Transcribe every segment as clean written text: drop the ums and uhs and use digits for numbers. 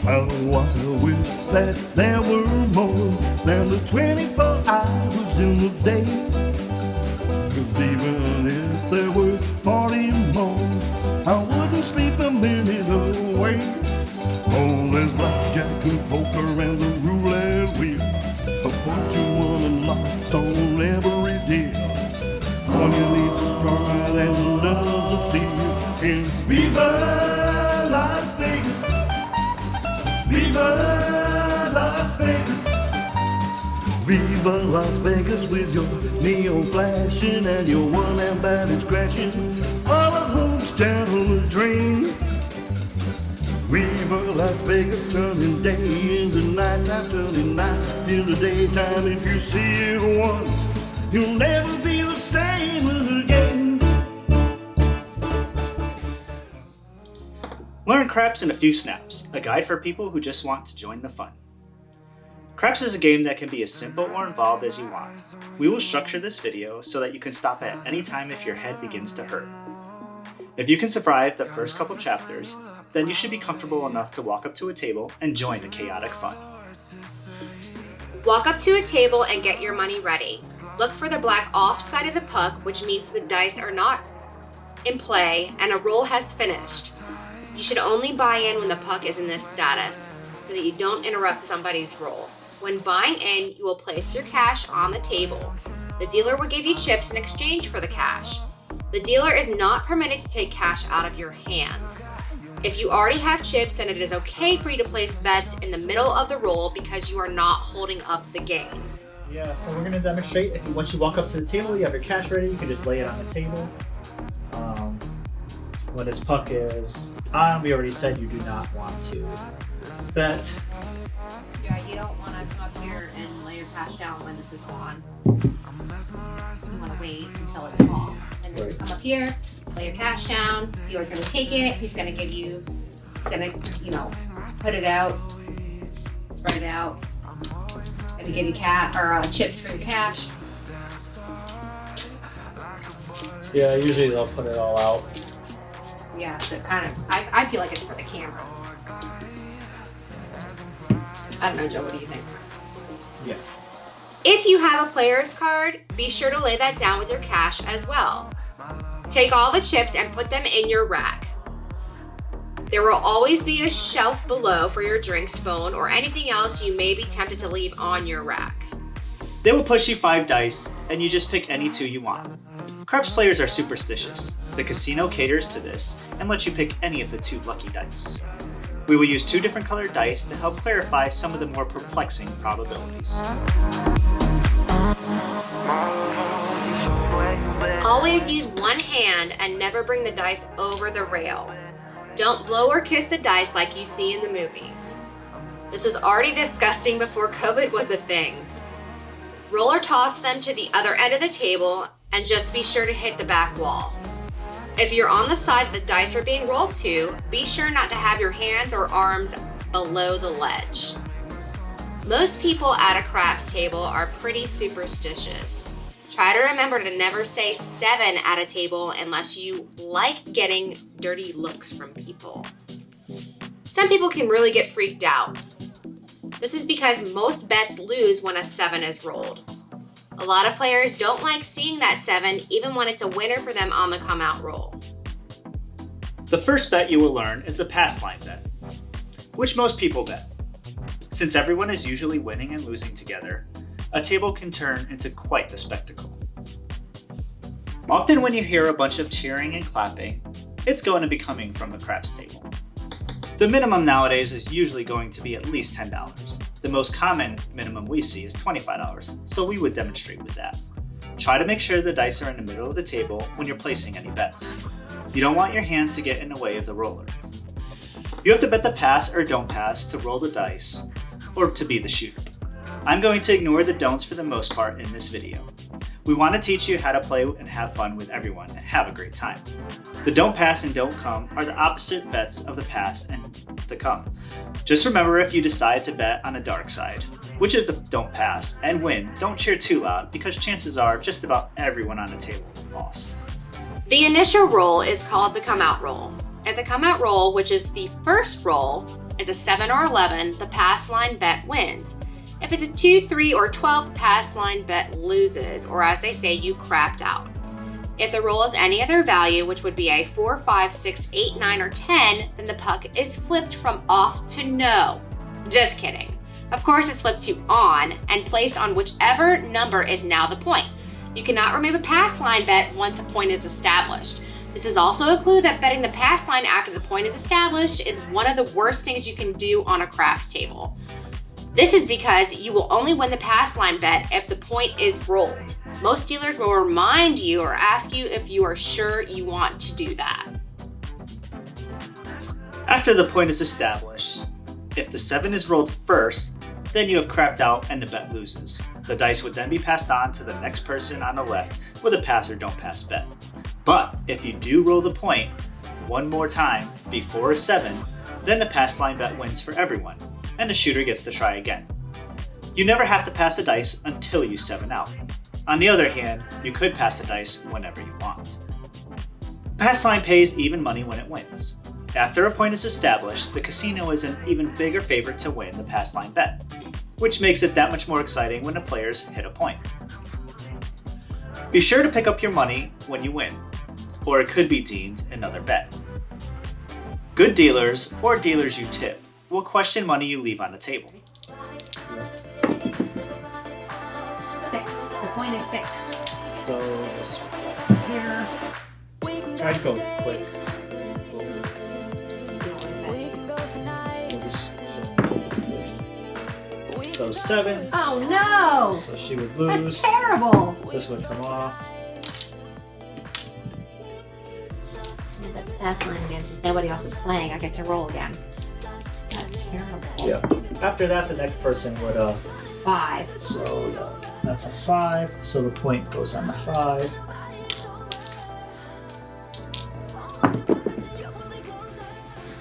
How I wish that there were more than the 24 hours in the day. 'Cause even if there were 40 more, I wouldn't sleep a minute away. Oh, there's blackjack and poker and the roulette wheel, a fortune won and lost on every deal. All you need's a strong heart and nerves of steel. And Viva Las Vegas, Viva Las Vegas, Viva Las Vegas with your neon flashing and your one-hand bandage crashing. All our hopes down the drain. Viva Las Vegas, turning day into nighttime, turning night into daytime. If you see it once, you'll never be the same again. Learn craps in a few snaps, a guide for people who just want to join the fun. Craps is a game that can be as simple or involved as you want. We will structure this video so that you can stop at any time if your head begins to hurt. If you can survive the first couple chapters, then you should be comfortable enough to walk up to a table and join the chaotic fun. Walk up to a table and get your money ready. Look for the black off side of the puck, which means the dice are not in play and a roll has finished. You should only buy in when the puck is in this status so that you don't interrupt somebody's roll. When buying in, you will place your cash on the table. The dealer will give you chips in exchange for the cash. The dealer is not permitted to take cash out of your hands. If you already have chips, then it is okay for you to place bets in the middle of the roll because you are not holding up the game. Yeah, so we're going to demonstrate. Once you walk up to the table, you have your cash ready, you can just lay it on the table. When this puck is on, we already said you do not want to bet. Yeah, you don't want to come up here and lay your cash down when this is on. You want to wait until it's off. And then you come up here, lay your cash down, dealer's going to take it, he's going to put it out, spread it out, going to give you chips for your cash. Yeah, usually they'll put it all out. Yeah, so I feel like it's for the cameras. I don't know, Joe, what do you think? Yeah. If you have a player's card, be sure to lay that down with your cash as well. Take all the chips and put them in your rack. There will always be a shelf below for your drinks, phone, or anything else you may be tempted to leave on your rack. They will push you 5 dice, and you just pick any 2 you want. Craps players are superstitious. The casino caters to this and lets you pick any of the 2 lucky dice. We will use 2 different colored dice to help clarify some of the more perplexing probabilities. Always use one hand and never bring the dice over the rail. Don't blow or kiss the dice like you see in the movies. This was already disgusting before COVID was a thing. Roll or toss them to the other end of the table and just be sure to hit the back wall. If you're on the side that the dice are being rolled to, be sure not to have your hands or arms below the ledge. Most people at a craps table are pretty superstitious. Try to remember to never say 7 at a table unless you like getting dirty looks from people. Some people can really get freaked out. This is because most bets lose when a 7 is rolled. A lot of players don't like seeing that 7 even when it's a winner for them on the come out roll. The first bet you will learn is the pass line bet, which most people bet. Since everyone is usually winning and losing together, a table can turn into quite the spectacle. Often when you hear a bunch of cheering and clapping, it's going to be coming from a craps table. The minimum nowadays is usually going to be at least $10. The most common minimum we see is $25, so we would demonstrate with that. Try to make sure the dice are in the middle of the table when you're placing any bets. You don't want your hands to get in the way of the roller. You have to bet the pass or don't pass to roll the dice, or to be the shooter. I'm going to ignore the don'ts for the most part in this video. We want to teach you how to play and have fun with everyone and have a great time. The don't pass and don't come are the opposite bets of the pass and the come. Just remember, if you decide to bet on a dark side, which is the don't pass, and win, don't cheer too loud because chances are just about everyone on the table lost. The initial roll is called the come out roll. If the come out roll, which is the first roll, is a 7 or 11, the pass line bet wins. If it's a 2, 3, or 12, the pass line bet loses, or as they say, you crapped out. If the roll is any other value, which would be a 4, 5, 6, 8, 9, or 10, then the puck is flipped from off to no. Just kidding. Of course, it's flipped to on and placed on whichever number is now the point. You cannot remove a pass line bet once a point is established. This is also a clue that betting the pass line after the point is established is one of the worst things you can do on a craps table. This is because you will only win the pass line bet if the point is rolled. Most dealers will remind you or ask you if you are sure you want to do that. After the point is established, if the 7 is rolled first, then you have crapped out and the bet loses. The dice would then be passed on to the next person on the left with a pass or don't pass bet. But if you do roll the point one more time before a 7, then the pass line bet wins for everyone, and the shooter gets to try again. You never have to pass a dice until you 7 out. On the other hand, you could pass the dice whenever you want. Pass line pays even money when it wins. After a point is established, the casino is an even bigger favorite to win the pass line bet, which makes it that much more exciting when the players hit a point. Be sure to pick up your money when you win, or it could be deemed another bet. Good dealers, or dealers you tip, will question money you leave on the table. 6. The point is 6. So this here. Try to go quick. So 7. Oh no! So she would lose. That's terrible! This would come off. The pass line again, since nobody else is playing, I get to roll again. That's terrible. Yeah. After that, the next person would 5. So that's a 5. So the point goes on the 5.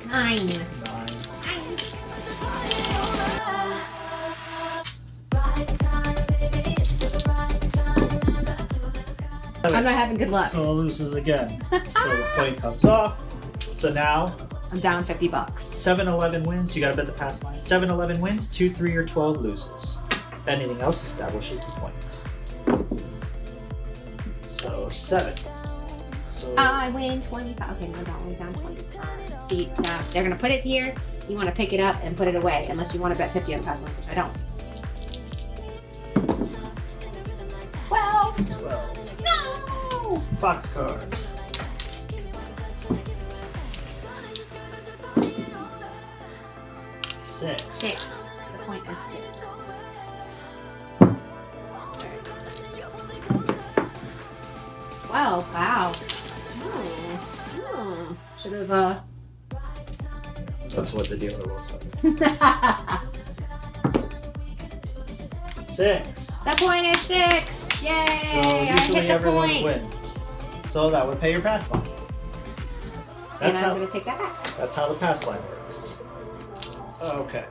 Nine. 9. I'm not having good luck. So loses again. So the point comes off. So now I'm down $50. 7-11 wins. You gotta bet the pass line. 7-11 wins. 2, 3, or 12 loses. If anything else establishes the point. So 7. So I win 25. Okay, no, that one's down 20. See, now they're gonna put it here. You want to pick it up and put it away, unless you want to bet 50 on the pass line, which I don't. 12. 12. No. Fox cards. Six. 6. The point is 6. Wow! Wow. Should have. That's what the dealer will tell you. 6. The point is 6. Yay! So I usually hit the everyone point. would win. So that would pay your pass line. And That's I'm how. gonna take that back. That's how the pass line works. Okay.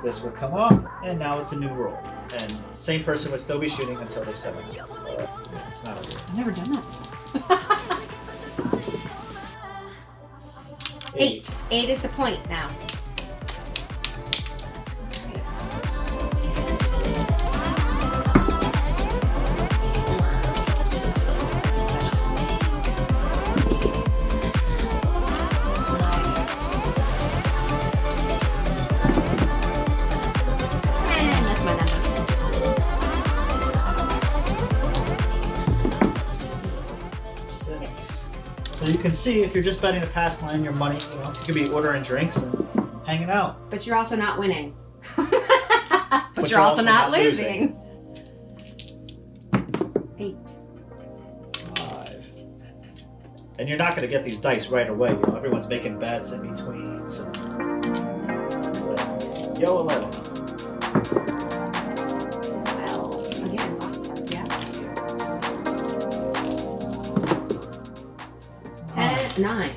This would come off, and now it's a new roll. And same person would still be shooting until they 7. It's not a I've never done that. 8. 8 is the point now. And that's my number. 6. So you can see if you're just betting the pass line, your money, you could be ordering drinks and hanging out. But you're also not winning. but you're also not losing. 8. 5. And you're not going to get these dice right away. You know, everyone's making bets in between. So. Yellow 11. 12. Again, box card, yeah. 10. 9.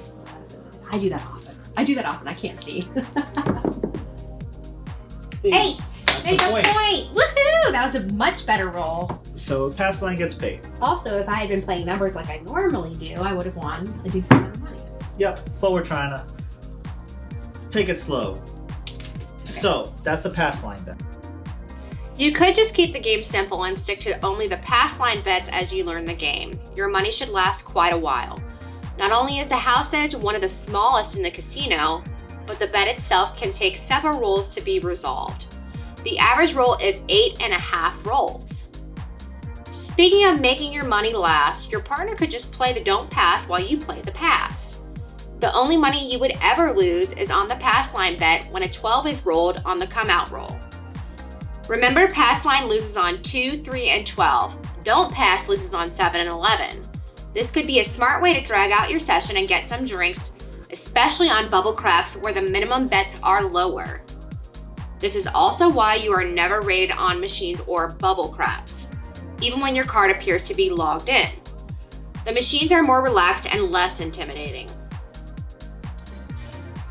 I do that often. I can't see. 8. Make the a point. point. Woohoo! That was a much better roll. So pass line gets paid. Also, if I had been playing numbers like I normally do, I would have won a decent amount of money. Yep, but we're trying to take it slow. So that's the pass line bet. You could just keep the game simple and stick to only the pass line bets as you learn the game. Your money should last quite a while. Not only is the house edge one of the smallest in the casino, but the bet itself can take several rolls to be resolved. The average roll is 8.5 rolls. Speaking of making your money last, your partner could just play the don't pass while you play the pass. The only money you would ever lose is on the pass line bet when a 12 is rolled on the come out roll. Remember, pass line loses on 2, 3, and 12. Don't pass loses on 7 and 11. This could be a smart way to drag out your session and get some drinks, especially on bubble craps where the minimum bets are lower. This is also why you are never rated on machines or bubble craps, even when your card appears to be logged in. The machines are more relaxed and less intimidating.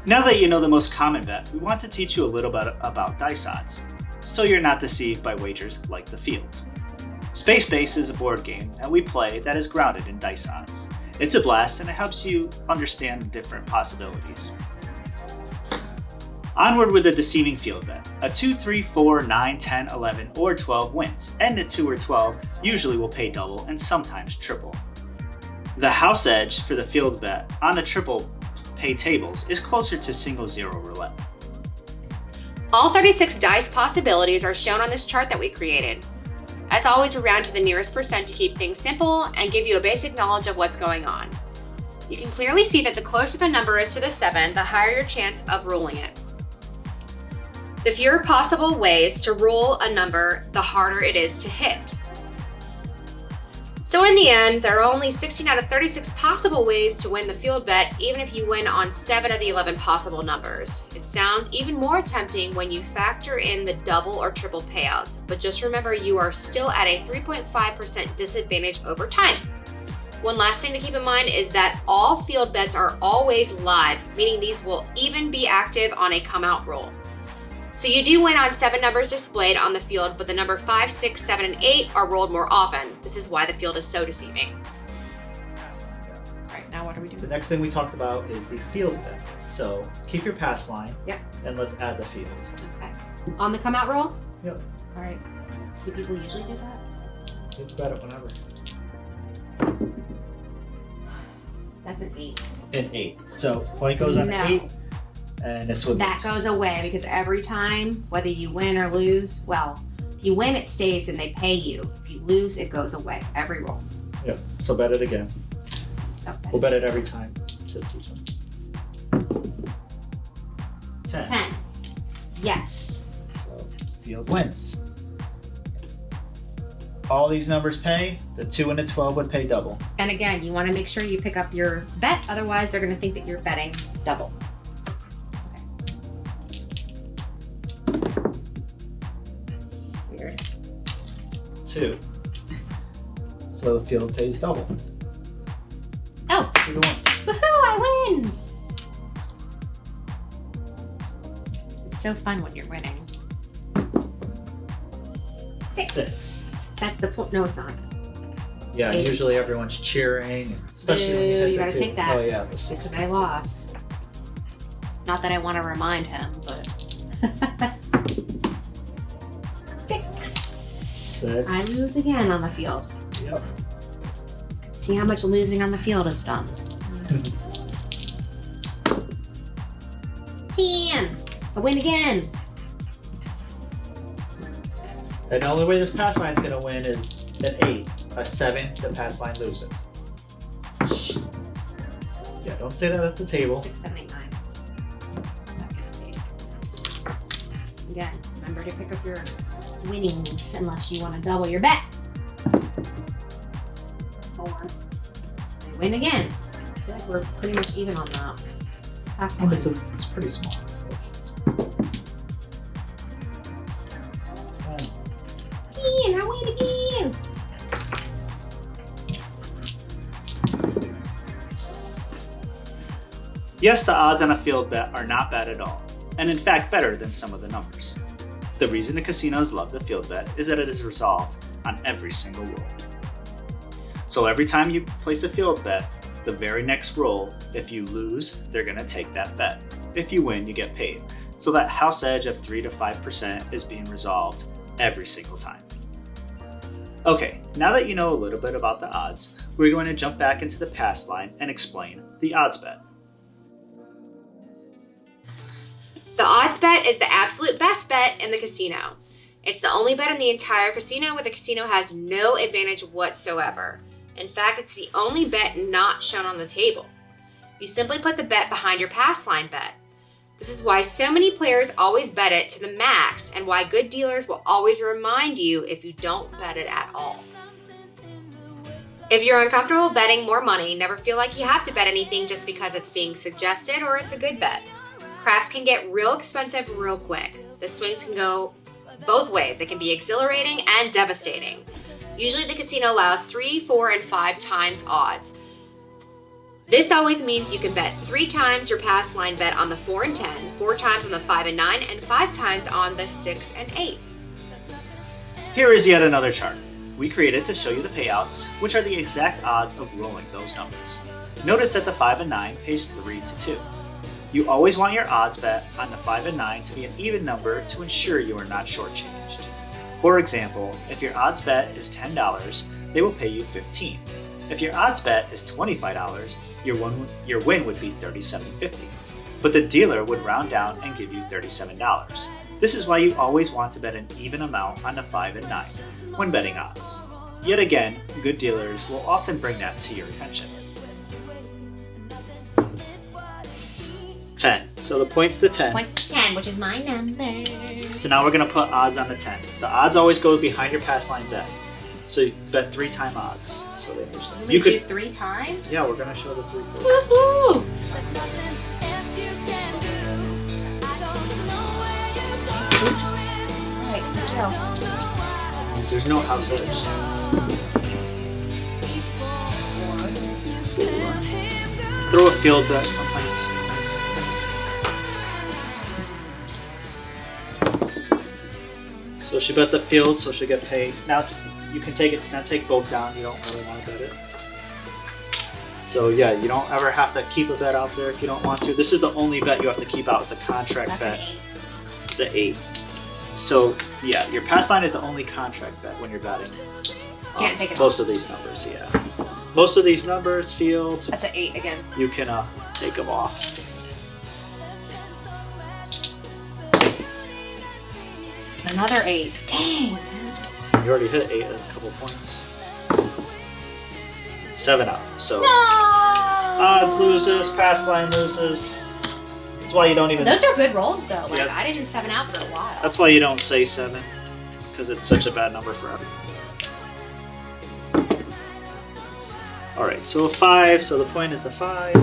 Now that you know the most common bet, we want to teach you a little bit about dice odds, so you're not deceived by wagers like the field. Space Base is a board game that we play that is grounded in dice odds. It's a blast and it helps you understand different possibilities. Onward with a deceiving field bet. A 2, 3, 4, 9, 10, 11, or 12 wins, and a 2 or 12 usually will pay double and sometimes triple. The house edge for the field bet on a triple pay tables is closer to single zero roulette. All 36 dice possibilities are shown on this chart that we created. As always, we round to the nearest percent to keep things simple and give you a basic knowledge of what's going on. You can clearly see that the closer the number is to the 7, the higher your chance of ruling it. The fewer possible ways to rule a number, the harder it is to hit. So in the end, there are only 16 out of 36 possible ways to win the field bet, even if you win on 7 of the 11 possible numbers. It sounds even more tempting when you factor in the double or triple payouts, but just remember you are still at a 3.5% disadvantage over time. One last thing to keep in mind is that all field bets are always live, meaning these will even be active on a come out roll. So you do win on 7 numbers displayed on the field, but the number 5, 6, 7, and 8 are rolled more often. This is why the field is so deceiving. All right, now what are we doing? The next thing we talked about is the field bet. So keep your pass line. Yep. And let's add the field. Okay. On the come out roll? Yep. All right. Do people usually do that? You can bet it whenever. That's an 8. An 8. So point goes on an 8. And this would that goes away because every time, whether you win or lose, well, if you win, it stays and they pay you. If you lose, it goes away. Every roll. Yep. So bet it again. Okay. We'll bet it every time to teach them. 10. 10. Yes. So field wins. All these numbers pay. The 2 and the 12 would pay double. And again, you want to make sure you pick up your bet. Otherwise, they're going to think that you're betting double. Weird. 2. So the field pays double. Oh! 2 to 1. Woohoo! I win! It's so fun when you're winning. 6. That's the point. No, it's not. Yeah, 8. usually everyone's cheering, especially when you hit You the gotta 2. take that. Oh yeah, the 6. Because I lost. Not that I want to remind him, but. 6. 6. I lose again on the field. Yep. See how much losing on the field is done. 10. I win again. And the only way this pass line is going to win is an 8. A 7, the pass line loses. Shh. Yeah, don't say that at the table. 6, 7, 8, 9. That gets paid. Again, remember to pick up your winnings unless you want to double your bet. 4. I win again. I feel like we're pretty much even on that. Pass line. It's pretty small. So. 10. I win again. Yes, the odds on a field bet are not bad at all, and in fact better than some of the numbers. The reason the casinos love the field bet is that it is resolved on every single roll. So every time you place a field bet, The very next roll, if you lose, they're going to take that bet. If you win, you get paid. So that house edge of 3 to 5% is being resolved every single time. Okay, now that you know a little bit about the odds, we're going to jump back into the pass line and explain the odds bet. The odds bet is the absolute best bet in the casino. It's the only bet in the entire casino where the casino has no advantage whatsoever. In fact, it's the only bet not shown on the table. You simply put the bet behind your pass line bet. This is why so many players always bet it to the max and why good dealers will always remind you if you don't bet it at all. If you're uncomfortable betting more money, never feel like you have to bet anything just because it's being suggested or it's a good bet. Craps can get real expensive real quick. The swings can go both ways. They can be exhilarating and devastating. Usually the casino allows 3, 4, and 5 times odds. This always means you can bet 3 times your pass line bet on the 4 and 10, 4 times on the 5 and 9, and 5 times on the 6 and 8. Here is yet another chart. We created to show you the payouts, which are the exact odds of rolling those numbers. Notice that the 5 and 9 pays 3 to 2. You always want your odds bet on the 5 and 9 to be an even number to ensure you are not shortchanged. For example, if your odds bet is $10, they will pay you $15. If your odds bet is $25, your win would be $37.50. But the dealer would round down and give you $37. This is why you always want to bet an even amount on the 5 and 9 when betting odds. Yet again, good dealers will often bring that to your attention. 10. So the point's the 10. Point's the 10, which is my number. So now we're going to put odds on the 10. The odds always go behind your pass line bet. So you bet 3 time odds. So they understand. You could do 3 times? Yeah, we're going to show the 3 times. Woohoo! Oops. Alright, let's go. There's no house edge. 4. Throw a field bet sometimes. So she bet the field, so she'll get paid. Now you can take it. Now take both down. You don't really want to bet it. So yeah, you don't ever have to keep a bet out there if you don't want to. This is the only bet you have to keep out. It's a contract bet. The 8. So yeah, your pass line is the only contract bet when you're betting. Can't take it most of these numbers, yeah. Most of these numbers, field. That's an 8 again. You can take them off. Another 8. Dang. You already hit 8 at a couple points. 7 out. So No! odds loses, pass line loses. That's why you don't even. Those are good rolls though. Like Yeah. I didn't 7 out for a while. That's why you don't say 7, because it's such a bad number for everyone. All right, so a 5. So the point is the 5.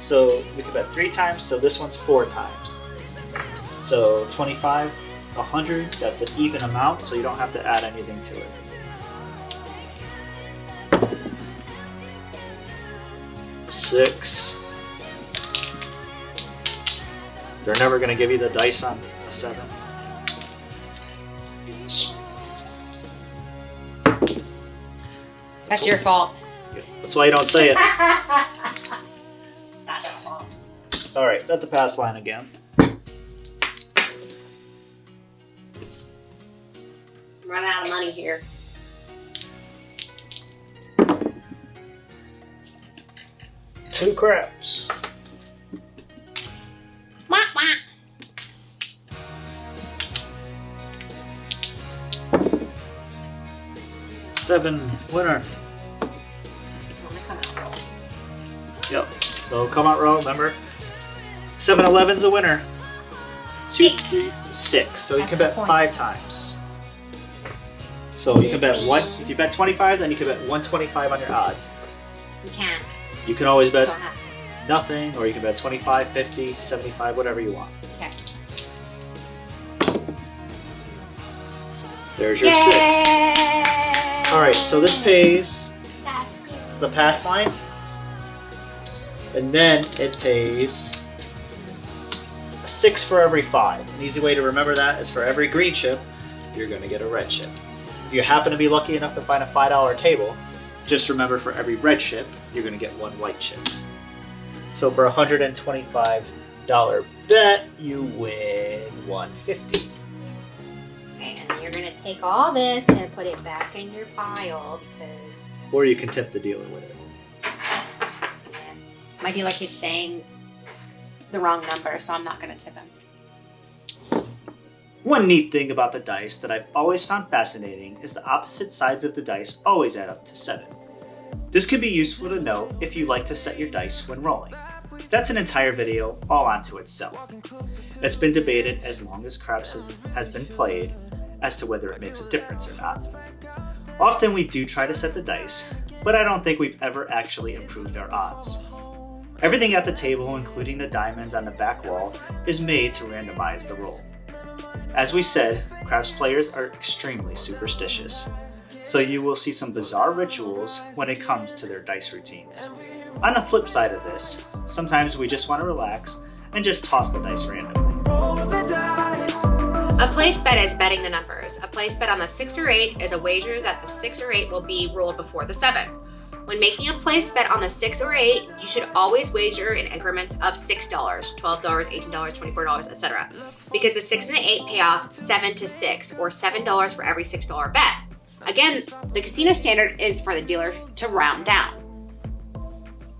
So we can bet 3 times. So this one's 4 times. So 25, 100. That's an even amount, so you don't have to add anything to it. 6. They're never going to give you the dice on a 7. That's your fault. That's why you don't say it. That's your fault. All right, bet the pass line again. I'm running out of money here. Two craps. Wah, wah. Seven winner. On the come out roll. Yep. So come out row, remember? 7-11's a winner. 6. So you That's can the bet point. 5 times. So you can bet 1. If you bet 25, then you can bet 125 on your odds. You can. You can always bet Don't have to. nothing, or you can bet 25, 50, 75, whatever you want. Okay. There's your 6. Alright, so this pays That's good. the pass line. And then it pays 6 for every 5. An easy way to remember that is for every green chip, you're going to get a red chip. If you happen to be lucky enough to find a $5 table, Just remember, for every red chip, you're going to get one white chip. So for a $125 bet, you win $150. Okay, and then you're gonna take all this and put it back in your pile because Or you can tip the dealer with it. my dealer keeps saying the wrong number, so I'm not gonna tip him. One neat thing about the dice that I've always found fascinating is the opposite sides of the dice always add up to 7. This can be useful to know if you like to set your dice when rolling. That's an entire video all onto itself. It's been debated as long as craps has been played as to whether it makes a difference or not. Often we do try to set the dice, but I don't think we've ever actually improved our odds. Everything at the table, including the diamonds on the back wall, is made to randomize the roll. As we said, craps players are extremely superstitious, so you will see some bizarre rituals when it comes to their dice routines. On the flip side of this, sometimes we just want to relax and just toss the dice randomly. A place bet is betting the numbers. A place bet on the 6 or 8 is a wager that the 6 or 8 will be rolled before the 7. When making a place bet on the 6 or 8, you should always wager in increments of $6, $12, $18, $24, etc. Because the 6 and the 8 pay off 7 to 6, or $7 for every $6 bet. Again, the casino standard is for the dealer to round down.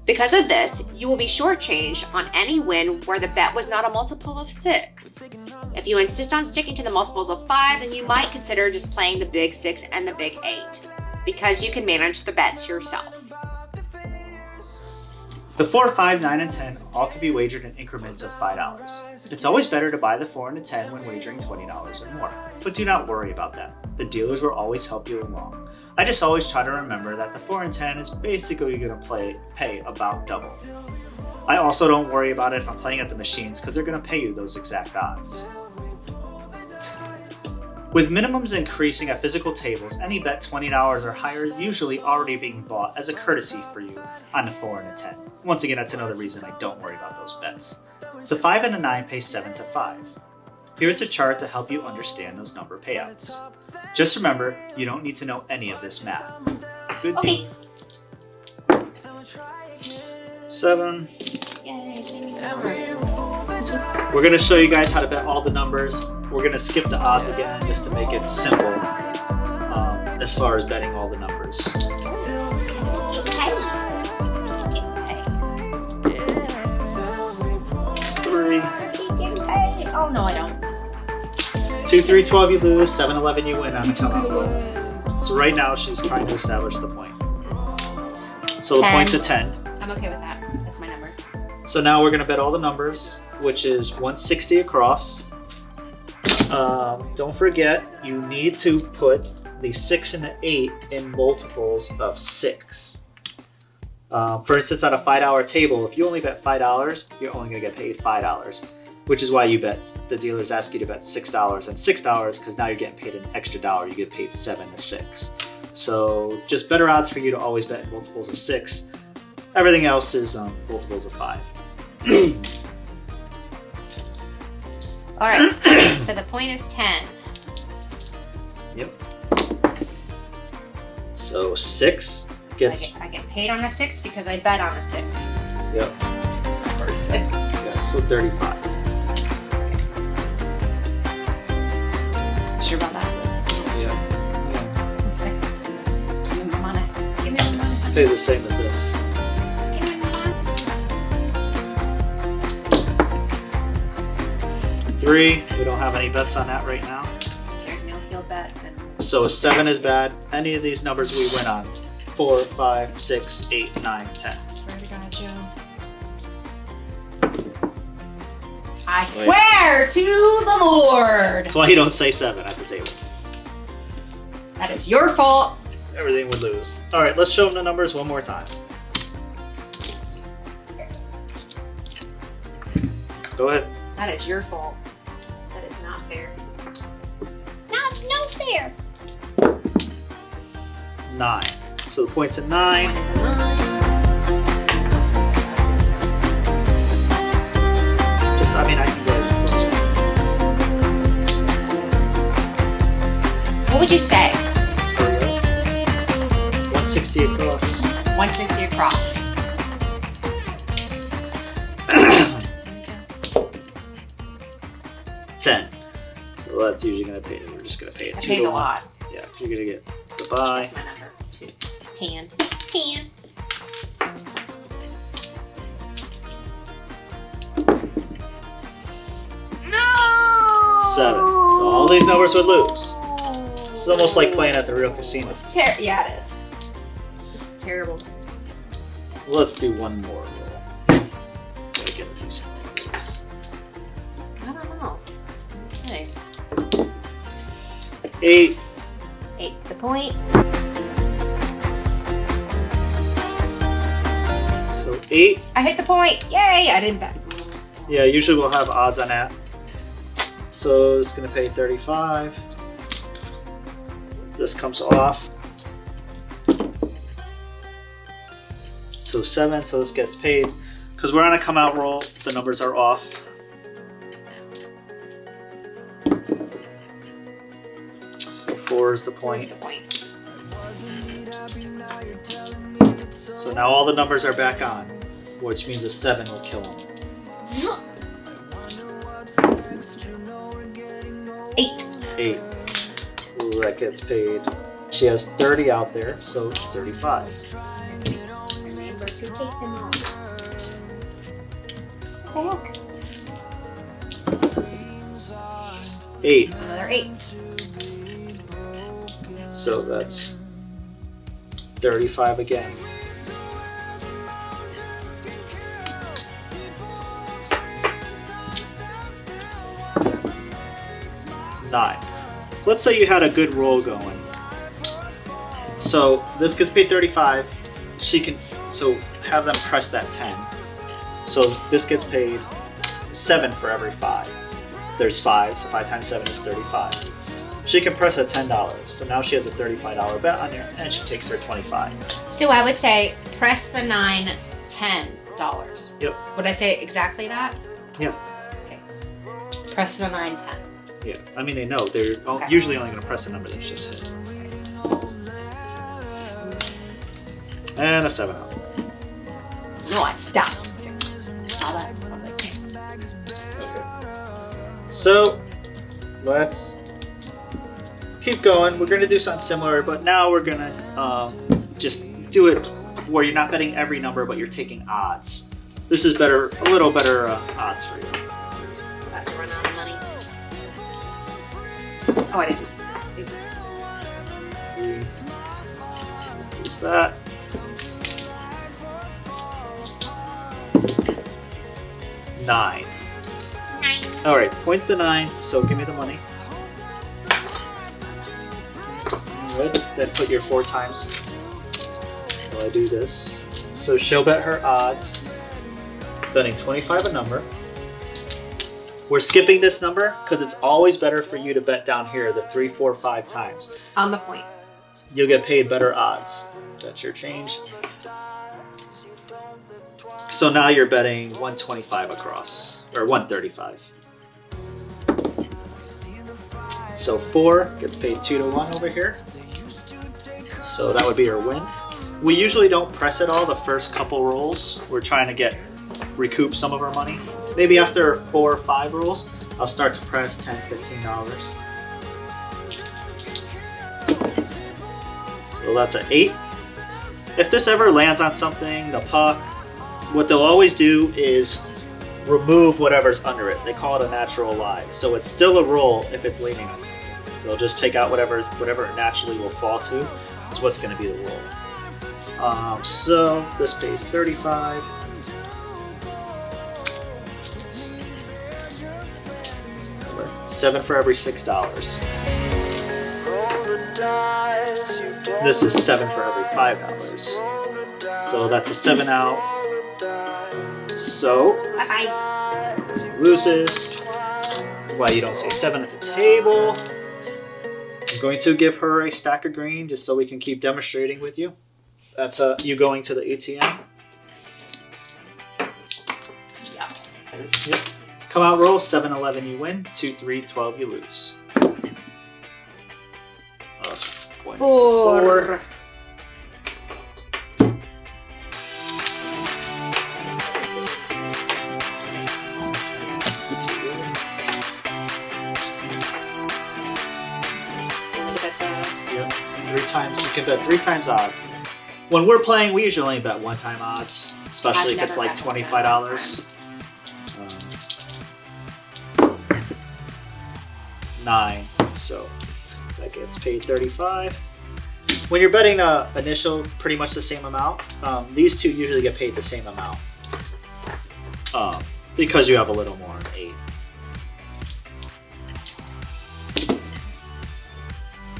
Because of this, you will be shortchanged on any win where the bet was not a multiple of 6. If you insist on sticking to the multiples of 5, then you might consider just playing the big 6 and the big 8, because you can manage the bets yourself. The 4, 5, 9, and 10 all can be wagered in increments of $5. It's always better to buy the 4 and the 10 when wagering $20 or more, but do not worry about that. The dealers will always help you along. I just always try to remember that the 4 and 10 is basically going to pay about double. I also don't worry about it if I'm playing at the machines because they're going to pay you those exact odds. With minimums increasing at physical tables, any bet $20 or higher is usually already being bought as a courtesy for you on the 4 and the 10. Once again, that's another reason I don't worry about those bets. The 5 and the 9 pay 7 to 5. Here is a chart to help you understand those number payouts. Just remember, you don't need to know any of this math. Good Okay. deal. 7. Yay, We're going to show you guys how to bet all the numbers. We're going to skip the odds again just to make it simple as far as betting all the numbers. 3. Oh, no, I don't. 2, 3, 12 you lose, 7, 11 you win on a come-out roll. So right now she's trying to establish the point. So the 10. point's a 10. I'm okay with that. That's my number. So now we're going to bet all the numbers, which is 160 across. Don't forget, you need to put the 6 and the 8 in multiples of 6. For instance, on a $5 table, if you only bet $5, you're only going to get paid $5. Which is why the dealers ask you to bet $6 and $6, because now you're getting paid an extra dollar. You get paid 7 to 6. So just better odds for you to always bet in multiples of 6. Everything else is multiples of 5. All right, so the point is 10. Yep. So 6 gets... I get paid on a 6 because I bet on a 6. Yep. Or 6. Yeah, so 35. Sure about that? Yeah. Okay. Give me my money. Give me my money. Pay the same as this. Give me my money. 3, we don't have any bets on that right now. There's no heel bet. So 7 is bad. Any of these numbers we win on. 4, 5, 6, 8, 9, 10. I swear to God, Joe. I swear to the Lord. That's why you don't say 7 at the table. That is your fault. Everything would lose. All right, let's show them the numbers one more time. Go ahead. That is your fault. That is not fair. No fair. 9. So the point's at 9. One is a 9. I can go as close. What would you say? 160 across. 160 across. $10. So that's usually gonna pay. We're just gonna pay it. That 2 pays to a 1. lot. Yeah, 'cause you're gonna get the buy. That's my number. 10. 10. No! 7. So all these numbers would lose. It's almost like playing at the real casino. Yeah, it is. This is terrible. Let's do one more roll. Gotta get a decent one. I don't know. Let's see. 8. 8's the point. So 8. I hit the point. Yay! I didn't bet. Yeah, usually we'll have odds on that. So it's gonna pay 35. This comes off. So 7, so this gets paid. Because we're on a come out roll, the numbers are off. So 4 is the What's point. the point? So now all the numbers are back on, which means a 7 will kill him. 8. 8. Ooh, that gets paid. She has 30 out there, so 35. Remember to take them off. What the heck? 8. Another 8. So that's 35 again. Nine. Let's say you had a good roll going. So this gets paid 35. She can have them press that 10. So this gets paid 7 for every 5. There's 5, so 5 times 7 is 35. She can press a $10. So now she has a $35 bet on here, and she takes her 25. So I would say press the 9, $10. Yep. Would I say exactly that? Yeah. Okay. Press the 9, 10. Yeah. I mean, they know they're Okay. usually only going to press a number that's just hit. And a 7 out. No, I stop. Saw that. So let's keep going. We're going to do something similar, but now we're going to just do it where you're not betting every number, but you're taking odds. This is better, a little better odds for you. About to run out of money. Oh, I didn't. Oops. Use that. Nine. All right, points to 9. So give me the money. All right, then put your 4 times. While I do this, so she'll bet her odds, betting 25 a number. We're skipping this number because it's always better for you to bet down here the 3, 4, 5 times. On the point. You'll get paid better odds. That's your change. So now you're betting 125 across, or 135. So 4 gets paid 2 to 1 over here. So that would be your win. We usually don't press it all the first couple rolls. We're trying to recoup some of our money. Maybe after 4 or 5 rolls, I'll start to press $10, $15. So that's an 8. If this ever lands on something, the puck, what they'll always do is remove whatever's under it. They call it a natural lie. So it's still a roll if it's leaning on something. They'll just take out whatever it naturally will fall to. Is what's going to be the roll. So this pays 35. 7 for every $6. This is 7 for every $5. So that's a 7 out. So Bye-bye. she loses. Why you don't say 7 at the table. I'm going to give her a stack of green just so we can keep demonstrating with you. That's you going to the ATM. Yeah. Yep. Come out roll, 7, 11 you win, 2, 3, 12 you lose. Oh, 4. times. You can bet 3 times odds. When we're playing, we usually only bet 1 time odds, especially if I've it's never like bet one $25. 9, so that gets paid 35. When you're betting initial, pretty much the same amount. These two usually get paid the same amount because you have a little more, 8.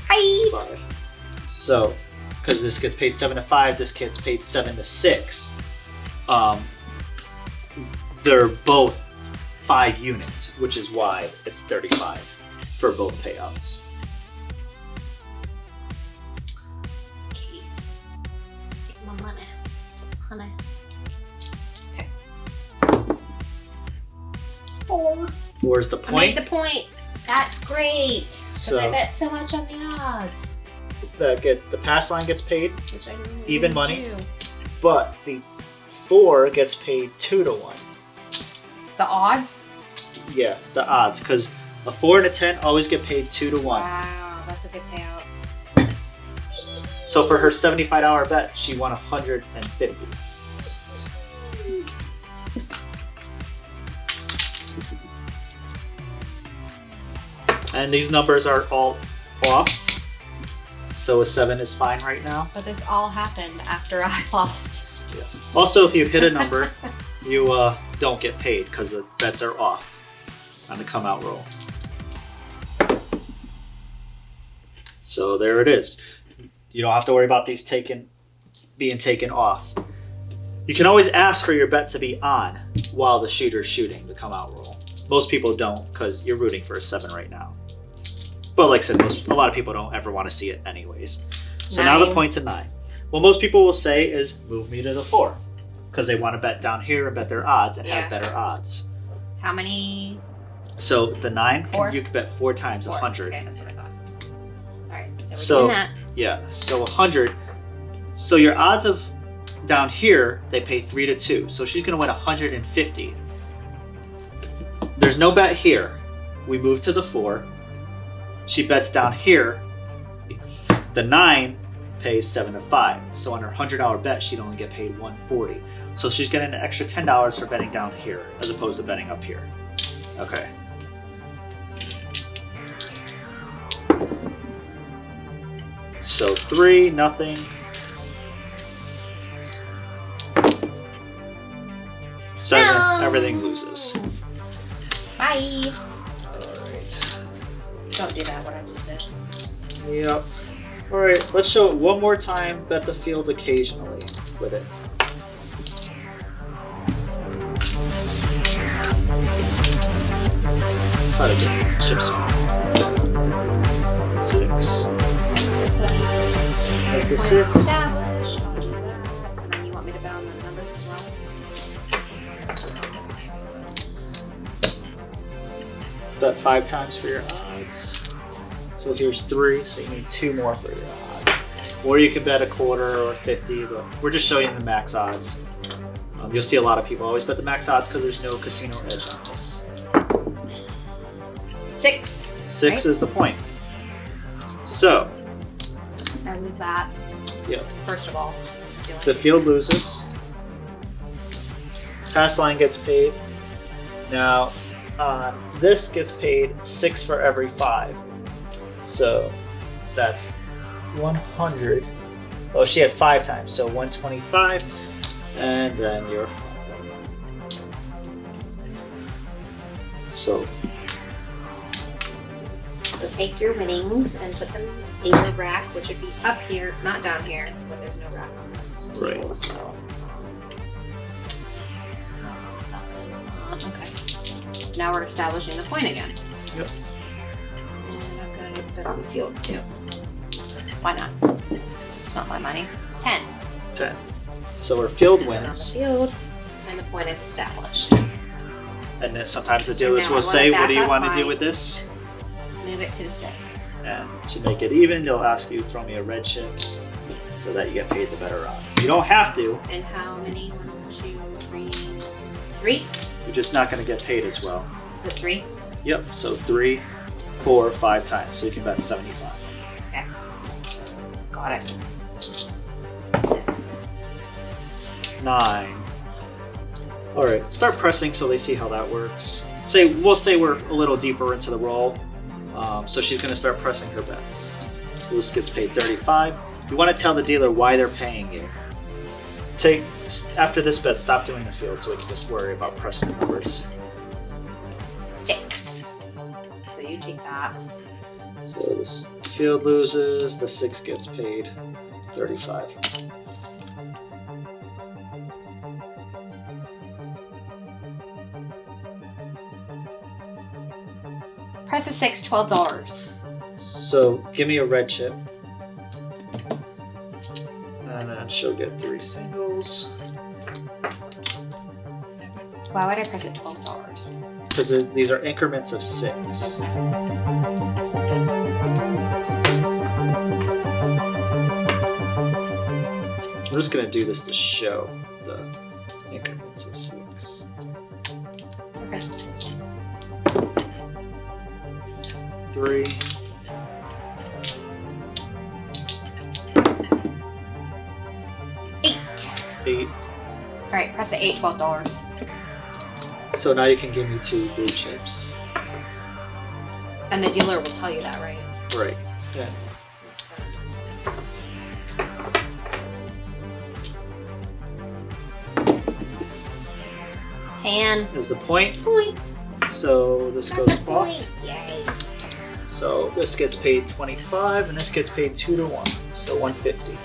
Hi. 5. So, because this gets paid 7 to 5, this gets paid 7 to 6. They're both 5 units, which is why it's 35 for both payouts. Okay. Take my money. Honey. Okay. 4. 4 is the I made point. the point. That's great. Because So- I bet so much on the odds. The pass line gets paid, Which I normally Even wouldn't money? do. but the 4 gets paid 2 to 1. The odds? Yeah, the odds, because a 4 and a 10 always get paid 2 to 1. Wow, that's a good payout. So for her $75 bet, she won 150. And these numbers are all off. So a 7 is fine right now. But this all happened after I lost. Yeah. Also, if you hit a number, you don't get paid because the bets are off on the come out roll. So there it is. You don't have to worry about these being taken off. You can always ask for your bet to be on while the shooter's shooting the come out roll. Most people don't because you're rooting for a 7 right now. But like I said, a lot of people don't ever want to see it anyways. So now the 9. point's a 9. What most people will say is move me to the 4 because they want to bet down here and bet their odds and Yeah. have better odds. How many? So the 9, 4? you can bet 4 times 4. 100. Okay, that's what I thought. Alright, so we're So- doing that. Yeah, so 100. So your odds of down here, they pay 3 to 2. So she's going to win 150. There's no bet here. We move to the 4. She bets down here. The 9 pays 7 to 5. So on her $100 bet, she'd only get paid 140. So she's getting an extra $10 for betting down here as opposed to betting up here. Okay. So 3, nothing. 7, No. everything loses. Bye. Alright. Don't do that, what I just did. Yep. Alright, let's show it one more time. Bet the field occasionally with it. Try to get chips. 6. That's the 6. Establish. I'll do that. And then you want me to bet on the numbers as well? Bet 5 times for your odds. So here's 3, so you need 2 more for your odds. Or you can bet a quarter or 50, but we're just showing you the max odds. You'll see a lot of people always bet the max odds because there's no casino edge on this. 6. 6 Right. is the point. So, I lose that. Yep. First of all. the field loses. Pass line gets paid. Now, this gets paid 6 for every 5. So, that's 100. Oh, she had 5 times, so 125. And then your. So, So take your winnings and put them in the rack, which would be up here, not down here, but there's no rack on this Right. table, so. It's not really on. Okay. Now we're establishing the point again. Yep. And I'm gonna get better on the field too. Why not? It's not my money. 10. 10. So our field And on the wins. field, and the point is established. And then sometimes the So dealers now will I wanna say, what back do you up want to my- do with this? Move it to the 6. And to make it even, they'll ask you, throw me a red chip so that you get paid the better odds. You don't have to, And how many? 1, 2, 3. 3? you're just not going to get paid as well. Is it 3? Yep, so 3, 4, 5 times, so you can bet 75. Okay. Got Got it. 9. All right, start pressing so they see how that works. We'll say we're a little deeper into the roll. So she's gonna start pressing her bets. This gets paid 35. You wanna tell the dealer why they're paying you. After this bet, stop doing the field so we can just worry about pressing the numbers. 6. So you take that. So this field loses, the 6 gets paid 35. Press a 6, $12. So give me a red chip. And then she'll get 3 singles. Why would I press it $12? Because these are increments of 6. I'm just going to do this to show the increments of 6. Okay. 3. 8. 8. All right, press the 8, $12. So now you can give me 2 blue chips. And the dealer will tell you that, right? Right. Yeah. Tan. Is the point. Point. So this goes off. Point. Yay. So this gets paid 25 and this gets paid 2 to 1. So 150.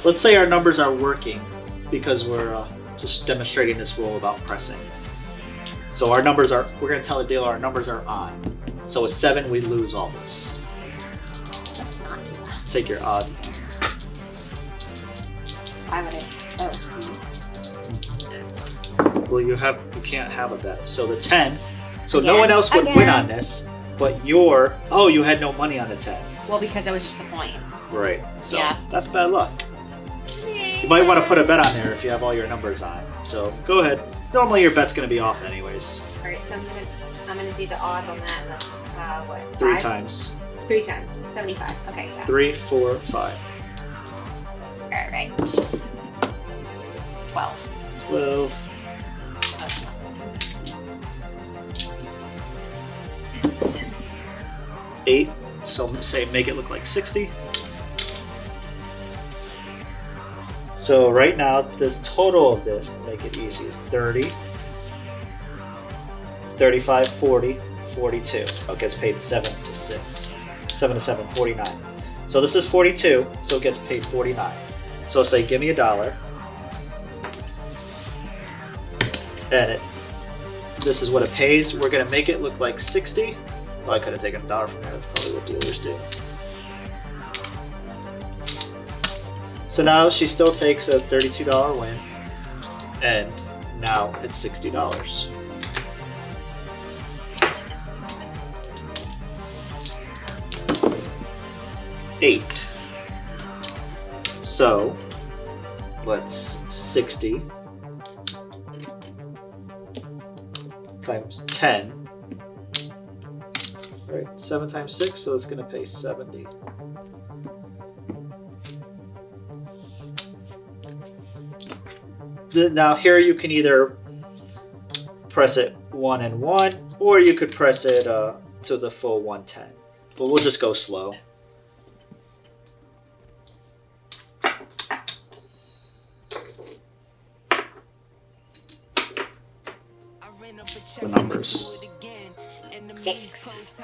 Let's say our numbers are working because we're just demonstrating this rule about pressing. So our numbers are, we're going to tell the dealer our numbers are on. So with 7, we lose all this. Let's not do that. Take your odd. Why would I? Oh. Well, you can't have a bet. So the 10. So no Again. one else would win Again. on this, but you had no money on the 10. Well, because it was just a point. Right. So Yeah. that's bad luck. You might want to put a bet on there if you have all your numbers on. So go ahead. Normally your bet's going to be off anyways. All right, so I'm gonna do the odds on that. And that's what? 3 5? times. 3 times. 75. Okay. Yeah. 3, 4, 5. All right. 12. 12. That's not 8. So say make it look like 60. So right now, this total of this, to make it easy, is 30, 35, 40, 42. Oh, it gets paid 7 to 6. 7 to 7, 49. So this is 42, so it gets paid 49. So say, give me $1. And this is what it pays. We're gonna make it look like 60. Well, I could have taken $1 from there. That's probably what dealers do. So now she still takes a $32 win, and now it's $60. $8. So let's 60 times 10. Right, 7 times 6, so it's going to pay 70. Now here you can either press it 1 and 1, or you could press it to the full 110. But we'll just go slow. The numbers. 6.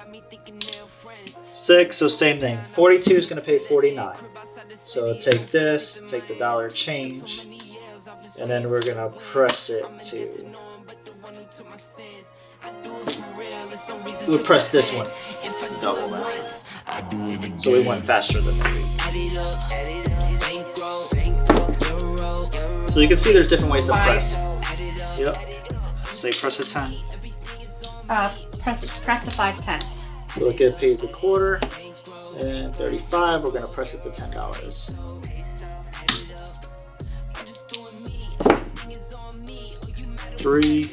6, so same thing. 42 is going to pay 49. So take this, take the dollar change, and then we're going to press it to... We'll press this one. Double that. So we went faster than that. So you can see there's different ways to press. Yep. Say press a 10. Press the 510. We'll get paid the quarter, and 35, we're gonna press it to $10. $3,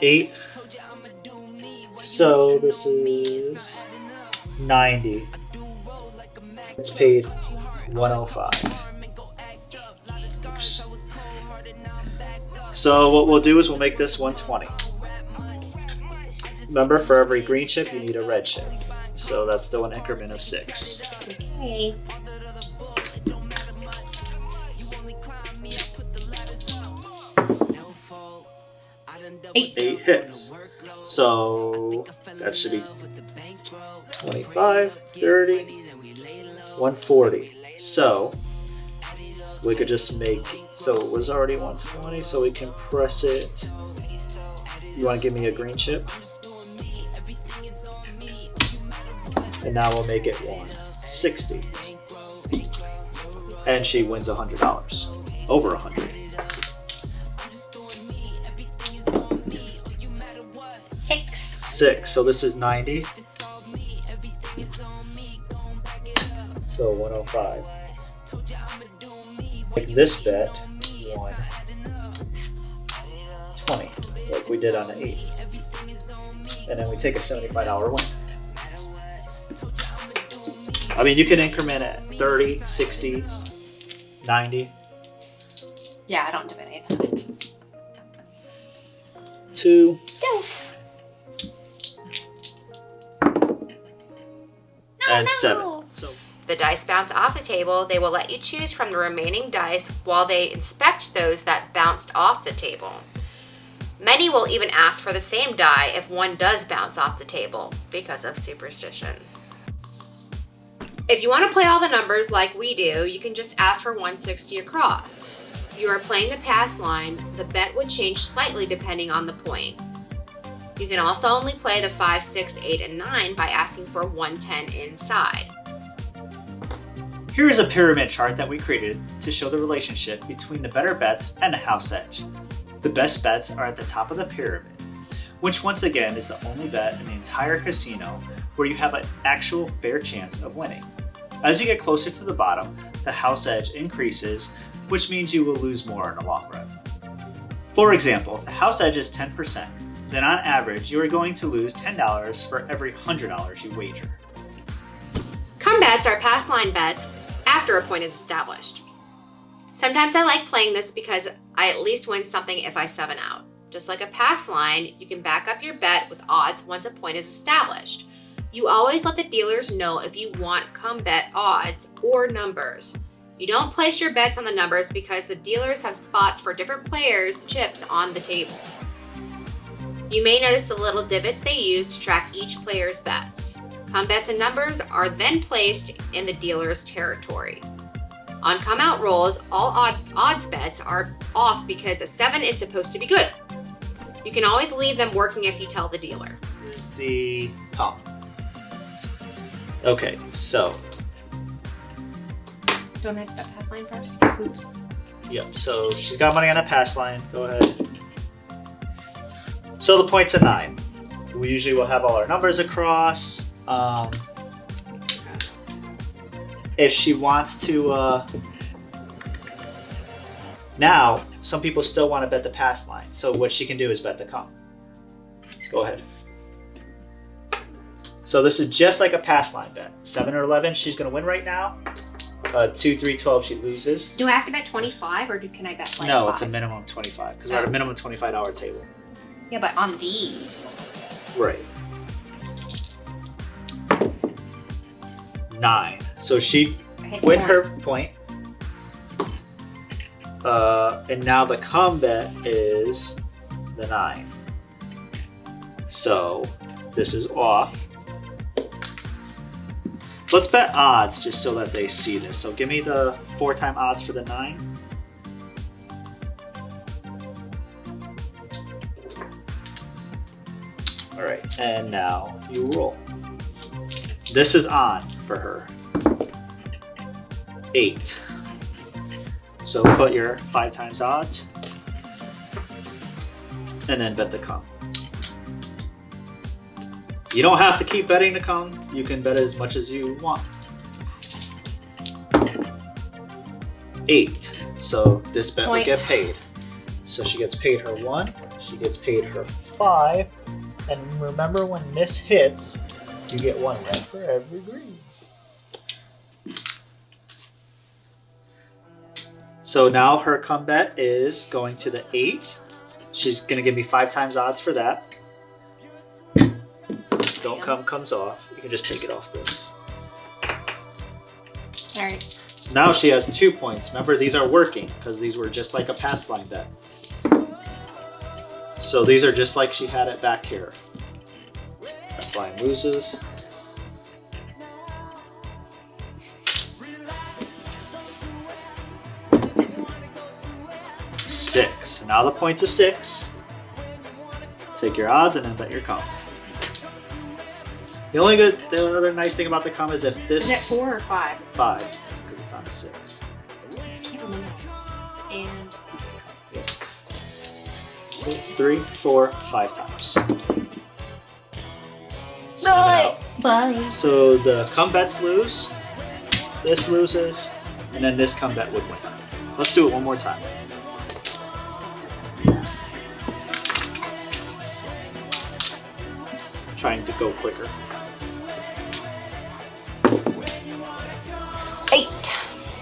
8. So this is 90. It's paid 105. Oops. So what we'll do is we'll make this 120. Remember, for every green chip, you need a red chip. So that's still an increment of 6. Okay. Eight. 8 hits. So that should be 25, 30, 140. So we could just make, so it was already 120, so we can press it. You want to give me a green chip? And now we'll make it 160. And she wins $100. Over 100. 6. So this is 90. So 105. Make this bet 120, like we did on the 8. And then we take a $75 win. I mean, you can increment at 30, 60, 90. Yeah, I don't do any of that. 2. Dose. And 7. So The dice bounce off the table. They will let you choose from the remaining dice while they inspect those that bounced off the table. Many will even ask for the same die if one does bounce off the table because of superstition. If you want to play all the numbers like we do, you can just ask for 160 across. If you are playing the pass line, the bet would change slightly depending on the point. You can also only play the 5, 6, 8, and 9 by asking for 110 inside. here is a pyramid chart that we created to show the relationship between the better bets and the house edge. The best bets are at the top of the pyramid, which once again is the only bet in the entire casino where you have an actual fair chance of winning. As you get closer to the bottom, the house edge increases, which means you will lose more in the long run. For example, if the house edge is 10%, then on average you are going to lose $10 for every $100 you wager. Come bets are pass line bets after a point is established. Sometimes I like playing this because I at least win something if I 7 out. Just like a pass line, you can back up your bet with odds once a point is established. You always let the dealers know if you want come bet odds or numbers. You don't place your bets on the numbers because the dealers have spots for different players' chips on the table. You may notice the little divots they use to track each player's bets. Come bets and numbers are then placed in the dealer's territory. On come out rolls, all odds bets are off because a 7 is supposed to be good. You can always leave them working if you tell the dealer. This is the come. Okay, so Don't I have that pass line first? Oops. yep, so she's got money on the pass line. Go ahead. So the point's a 9. We usually will have all our numbers across. If she wants to, now some people still want to bet the pass line. So what she can do is bet the come. Go ahead. So this is just like a pass line bet. 7 or 11, she's going to win right now. 2, 3, 12, she loses. Do I have to bet 25 or can I bet like No, 5? it's a minimum 25 because we're at a minimum $25 table. Yeah, but on these. Right. 9. So she win her point. And now the come bet is the 9. So this is off. Let's bet odds just so that they see this. So give me the 4-time odds for the 9. All right, and now you roll. This is on for her. 8. So put your 5 times odds and then bet the come. You don't have to keep betting the come. You can bet as much as you want. 8. So this bet will get paid. So she gets paid her 1. She gets paid her 5. And remember, when this hits, you get 1 red for every green. So now her come bet is going to the 8. She's going to give me 5 times odds for that. Don't come comes off. You can just take it off this. Alright. So now she has 2 points. Remember, these are working because these were just like a pass line bet. So these are just like she had it back here. Pass line loses. Six. So now the points is 6. Take your odds and then bet your come. The other nice thing about the come is if this... Is it 4 or 5? 5, because it's on a 6. I can't remember this. And... So 3, 4, 5 times. Bye. So the come bets lose, this loses, and then this come bet would win. Let's do it one more time. Trying to go quicker. 8.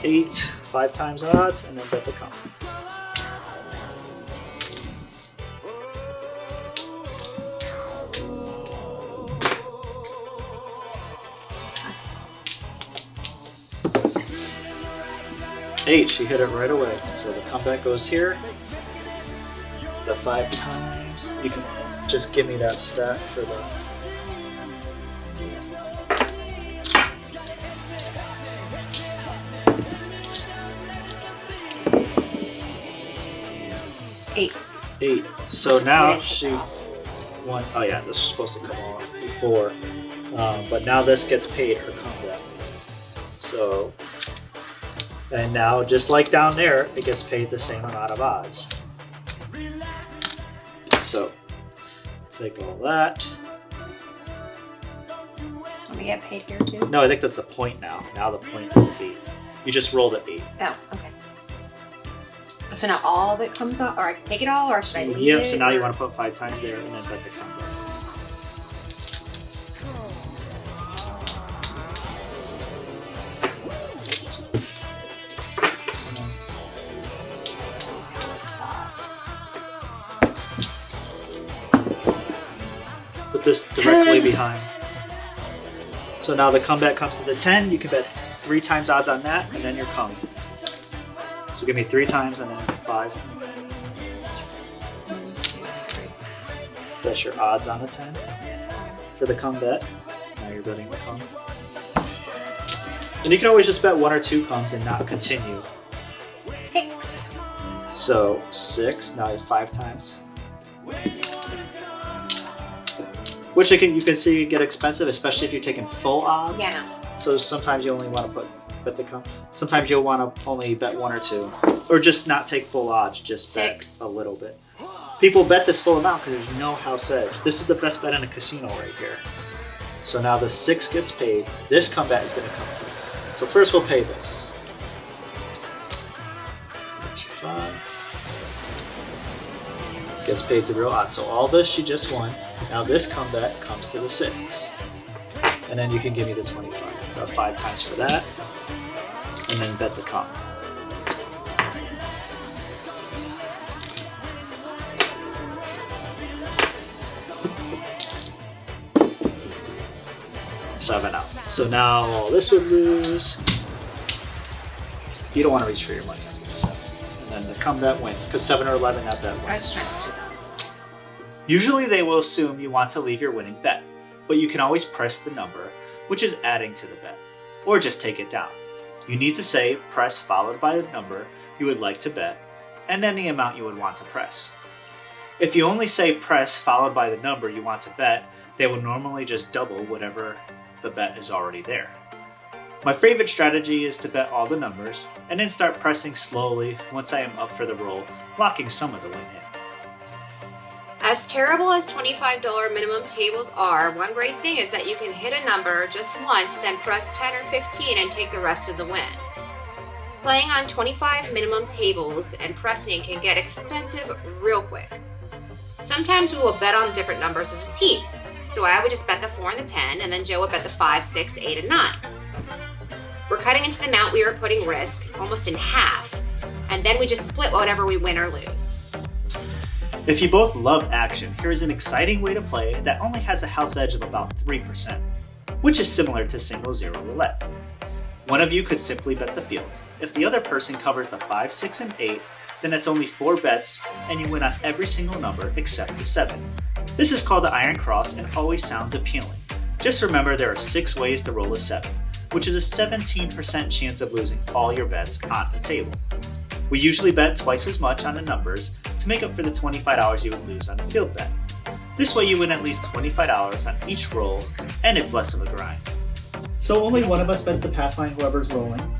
8, 5 times odds, and then bet the come. Eight, she hit it right away. So the comeback goes here. The 5 times. You can just give me that stat for the... Eight. So now she won. Oh yeah, this was supposed to come off before. But now this gets paid her comeback. So... And now, just like down there, it gets paid the same amount of odds. So, take all that. Want me get paid here too? No, I think that's the point now. Now the point is 8. You just rolled an 8. Oh, okay. So now all of it comes off, or I can take it all, or should I leave it? Yep, so now you want to put 5 times there and then bet the comeback. Put this directly behind. So now the comeback comes to the 10. You can bet 3 times odds on that, and then your come. So give me 3 times and then 5. That's your odds on the 10 for the come bet. Now you're betting the come. And you can always just bet 1 or 2 comes and not continue. 6. So 6. Now it's 5 times. Which you can see get expensive, especially if you're taking full odds. Yeah, no. So sometimes you only want to bet the come. Sometimes you'll want to only bet 1 or 2, or just not take full odds. Just 6. Bet a little bit. People bet this full amount because there's no house edge. This is the best bet in a casino right here. So now the 6 gets paid. This comeback is going to come to you. So first we'll pay this. 5. Gets paid to the real odds. So all this she just won. Now this comeback comes to the 6. And then you can give me the 25. So 5 times for that. And then bet the come. $7 out. So now all this would lose. You don't want to reach for your money. And then the come bet wins. Because 7 or 11 that bet wins. Usually they will assume you want to leave your winning bet, but you can always press the number, which is adding to the bet, or just take it down. You need to say press followed by the number you would like to bet, and then the amount you would want to press. If you only say press followed by the number you want to bet, they will normally just double whatever the bet is already there. My favorite strategy is to bet all the numbers, and then start pressing slowly once I am up for the roll, locking some of the win in. As terrible as $25 minimum tables are, one great thing is that you can hit a number just once, then press 10 or 15 and take the rest of the win. Playing on 25 minimum tables and pressing can get expensive real quick. Sometimes we will bet on different numbers as a team. So I would just bet the 4 and the 10, and then Joe would bet the 5, 6, 8, and 9. We're cutting into the amount we are putting risk almost in half, and then we just split whatever we win or lose. If you both love action, here is an exciting way to play that only has a house edge of about 3%, which is similar to single zero roulette. One of you could simply bet the field. If the other person covers the 5, 6, and 8, then it's only 4 bets and you win on every single number except the 7. This is called the Iron Cross and always sounds appealing. Just remember there are 6 ways to roll a 7, which is a 17% chance of losing all your bets on the table. We usually bet twice as much on the numbers to make up for the $25 you would lose on the field bet. This way you win at least $25 on each roll, and it's less of a grind. So only one of us bets the pass line, whoever's rolling.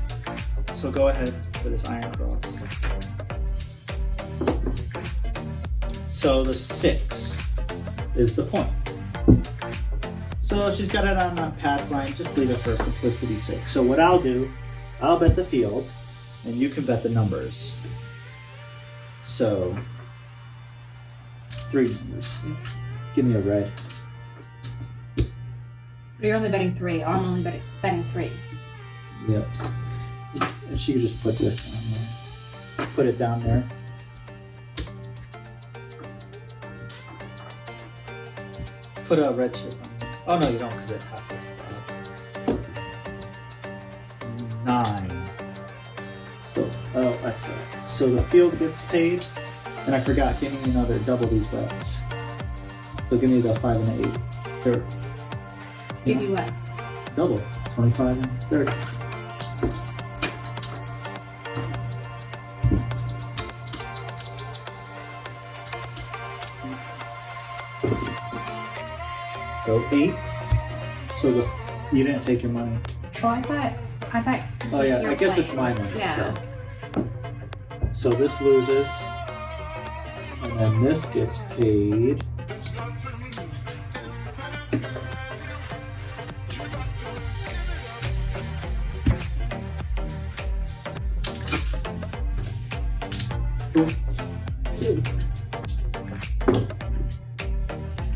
So go ahead for this Iron Cross. So the 6 is the point. So she's got it on the pass line, just leave it for simplicity's sake. So what I'll do, I'll bet the field, and you can bet the numbers. So, 3 numbers. Give me a red. You're only betting 3. I'm only betting 3. Yep. And she could just put this down there. Put it down there. Put a red chip on. Oh no, you don't, because it happens. 9. So, that's it. So the field gets paid, and I forgot, give me another, double these bets. So give me the 5 and the 8. Third. Give you what? Double. 25 and 30. So 8. So you didn't take your money. Oh, I thought. Oh yeah, I guess it's my money. Yeah. So this loses, and then this gets paid.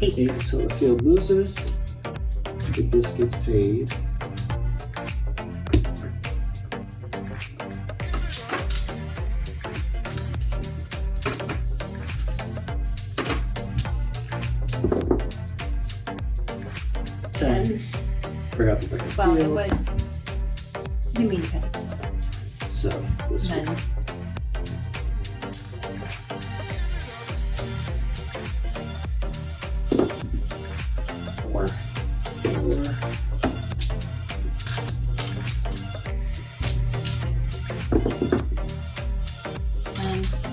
Eight. So the field loses, but this gets paid. Forgot to put the Well, it field. was. You mean pen. So this Then. one. Four. And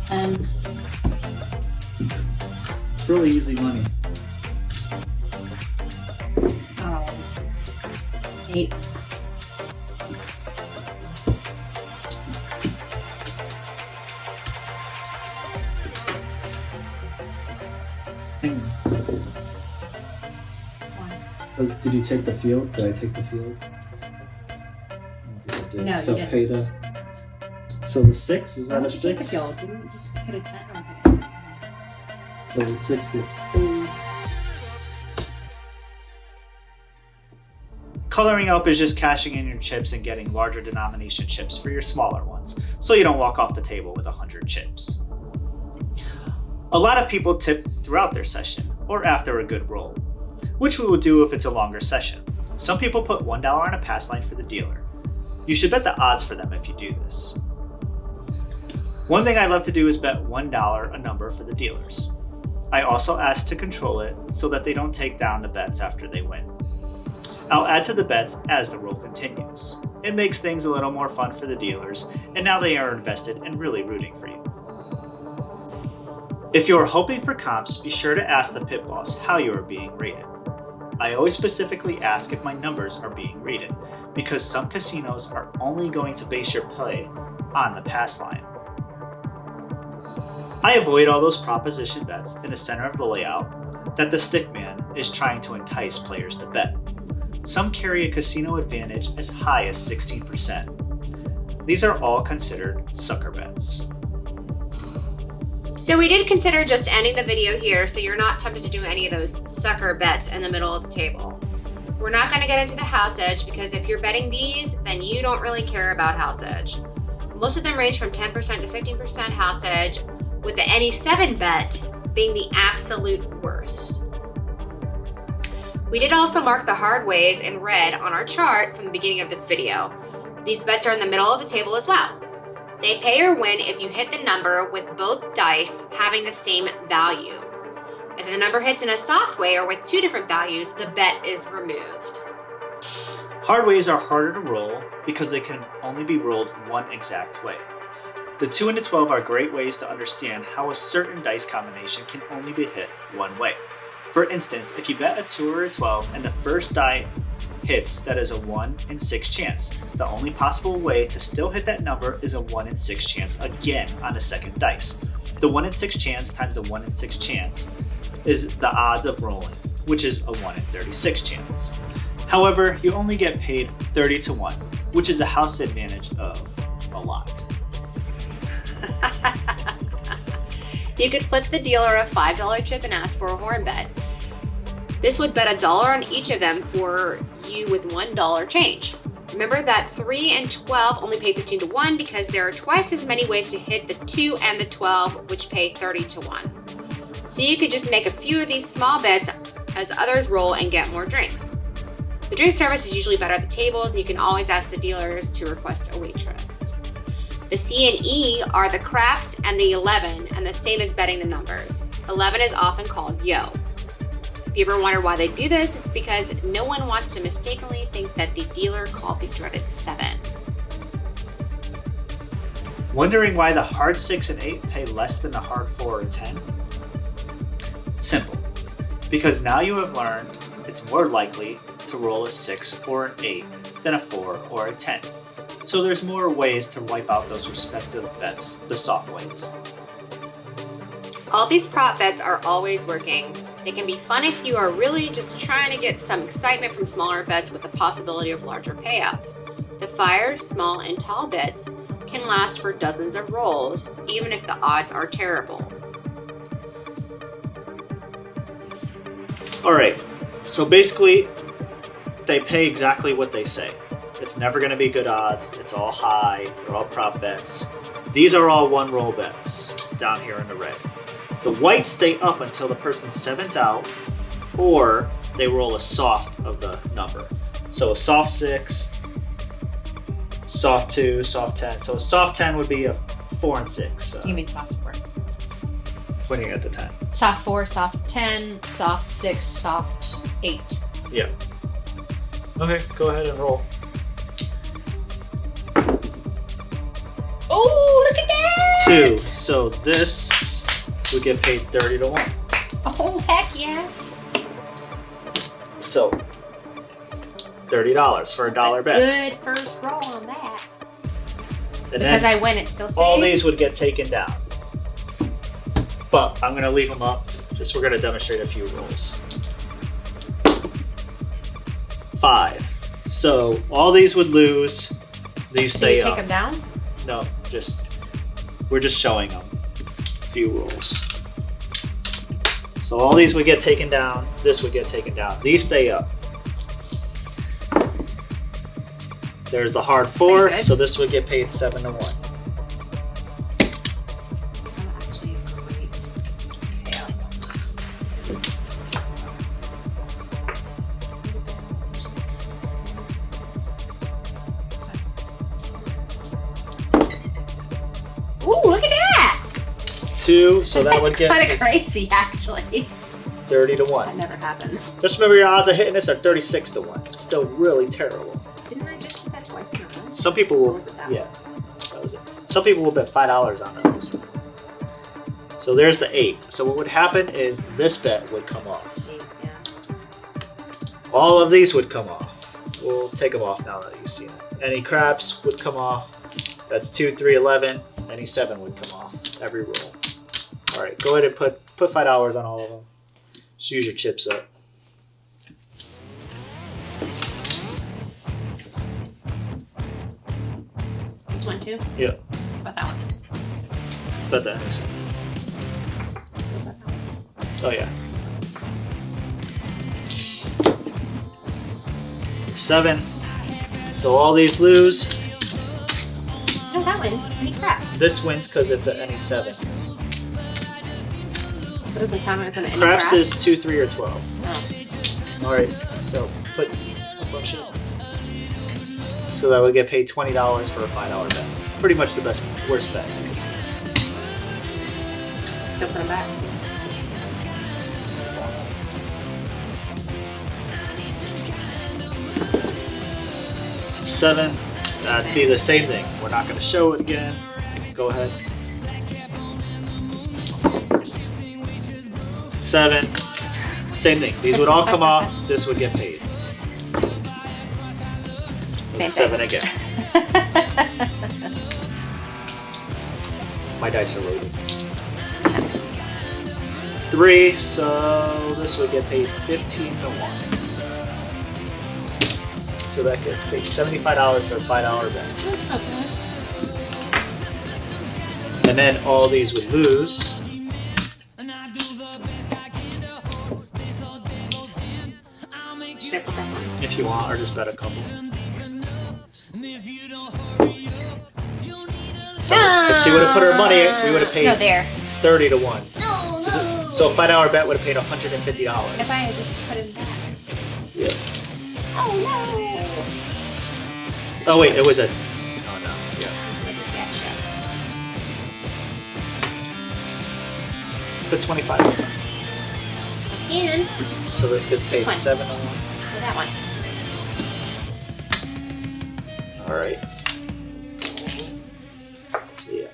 10. It's really easy money. Oh, 8. Did you take the field? Did I take the field? I did. No, so you didn't. pay the. So the 6 is Why that a would you take the 6? field? Didn't you just hit a 10? Okay. So the 6 gets paid. Coloring up is just cashing in your chips and getting larger denomination chips for your smaller ones, so you don't walk off the table with 100 chips. A lot of people tip throughout their session, or after a good roll, which we will do if it's a longer session. Some people put $1 on a pass line for the dealer. You should bet the odds for them if you do this. One thing I love to do is bet $1 a number for the dealers. I also ask to control it so that they don't take down the bets after they win. I'll add to the bets as the roll continues. It makes things a little more fun for the dealers, and now they are invested and really rooting for you. If you are hoping for comps, be sure to ask the pit boss how you are being rated. I always specifically ask if my numbers are being rated, because some casinos are only going to base your play on the pass line. I avoid all those proposition bets in the center of the layout that the stickman is trying to entice players to bet. Some carry a casino advantage as high as 16%. These are all considered sucker bets. So we did consider just ending the video here so you're not tempted to do any of those sucker bets in the middle of the table. We're not going to get into the house edge because if you're betting these, then you don't really care about house edge. Most of them range from 10% to 15% house edge, with the any 7 bet being the absolute worst. We did also mark the Hardways in red on our chart from the beginning of this video. These bets are in the middle of the table as well. They pay or win if you hit the number with both dice having the same value. If the number hits in a soft way or with 2 different values, the bet is removed. Hardways are harder to roll because they can only be rolled one exact way. The 2 and the 12 are great ways to understand how a certain dice combination can only be hit one way. For instance, if you bet a 2 or a 12 and the first die hits, that is a 1 in 6 chance. The only possible way to still hit that number is a 1 in 6 chance again on a second dice. The 1 in 6 chance times a 1 in 6 chance is the odds of rolling, which is a 1 in 36 chance. However, you only get paid 30 to 1, which is a house advantage of a lot. You could flip the dealer a $5 chip and ask for a horn bet. This would bet $1 on each of them for you with $1 change. Remember that 3 and 12 only pay 15 to 1 because there are twice as many ways to hit the 2 and the 12, which pay 30 to 1. So you could just make a few of these small bets as others roll and get more drinks. The drink service is usually better at the tables, and you can always ask the dealers to request a waitress. The C and E are the craps and the 11, and the same as betting the numbers. 11 is often called yo. If you ever wonder why they do this, it's because no one wants to mistakenly think that the dealer called the dreaded 7. Wondering why the hard 6 and 8 pay less than the hard 4 or 10? Simple. Because now you have learned it's more likely to roll a 6 or an 8 than a 4 or a 10. So there's more ways to wipe out those respective bets the soft ways. All these prop bets are always working. They can be fun if you are really just trying to get some excitement from smaller bets with the possibility of larger payouts. The fire, small, and tall bets can last for dozens of rolls, even if the odds are terrible. Alright, so basically, they pay exactly what they say. It's never going to be good odds. It's all high. They're all prop bets. These are all one roll bets down here in the red. The whites stay up until the person 7's out, or they roll a soft of the number. So a soft 6, soft 2, soft 10. So a soft 10 would be a 4 and 6. You mean soft 4. Pointing at the 10. Soft 4, soft 10, soft 6, soft 8. Yeah. Okay, go ahead and roll. Oh, look at that! 2. So this would get paid 30 to 1. Oh, heck yes. So $30 for a $1 bet. Good first roll on that. And Because then I win, it still stays. all these would get taken down. But I'm going to leave them up. Just we're going to demonstrate a few rolls. 5. So all these would lose. These Do stay you up. take them down? No, we're just showing them a few rolls. So all these would get taken down. This would get taken down. These stay up. There's the hard 4, so this would get paid 7 to 1. Actually, great. Ooh, look at that! 2, so that would get kind of crazy, actually. 30 to That 1. never happens. Just remember your odds of hitting this are 36 to 1. It's still really terrible. Didn't I just hit that twice now? Some people Or will, was it that yeah, that was it. Some people will bet $5 on those. So there's the 8. So what would happen is this bet would come off. Yeah. All of these would come off. We'll take them off now that you've seen it. Any craps would come off. That's 2, 3, 11. Any 7 would come off every roll. All right, go ahead and put $5 on all of them. Just use your chips up. This one too? Yeah. What about that one? Bet that is. Oh yeah. 7. So all these lose. No, that wins. Any craps? This wins because it's at any 7. That doesn't count as an any Craps crap. is 2, 3, or 12. Oh. Alright, so put a bunch of. So that would get paid $20 for a $5 bet. Pretty much the worst bet you can see. So put them back. Seven. That'd be the same thing. We're not going to show it again. Go ahead. 7. Same thing. These would all come off. This would get paid. Same 7 thing. again. My dice are loaded. 3, so this would get paid 15 to 1. So that gets paid $75 for a $5 bet. That's not bad. And then all these would lose. Should I put that one? If you want, or just bet a couple. So if she would have put her money, we would have paid No, there. 30 to 1. No, So a $5 bet would have paid $150. If I had just put it back. Yeah. Oh no! Oh wait, it was a. Oh no. Yeah. This is gonna be gotcha. Put 25 on something. I can. So this gets paid This one. 7 on 1. For that one. All right. Yeah.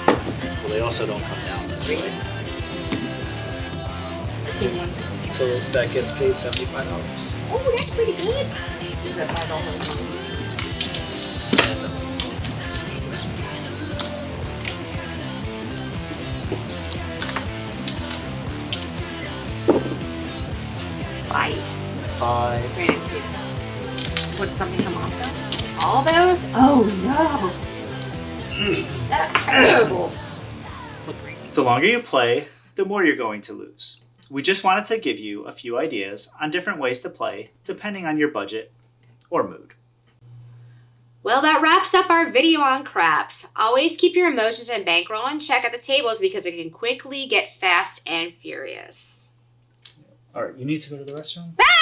Well, they also don't come down. Really? The big one. So that gets paid $75. Oh, that's pretty good. That's $5. Five. 5. Would something come off though? All those? Oh no! That's terrible. The longer you play, the more you're going to lose. We just wanted to give you a few ideas on different ways to play depending on your budget or mood. Well, that wraps up our video on craps. Always keep your emotions and bankroll in check at the tables because it can quickly get fast and furious. All right, you need to go to the restroom? Ah!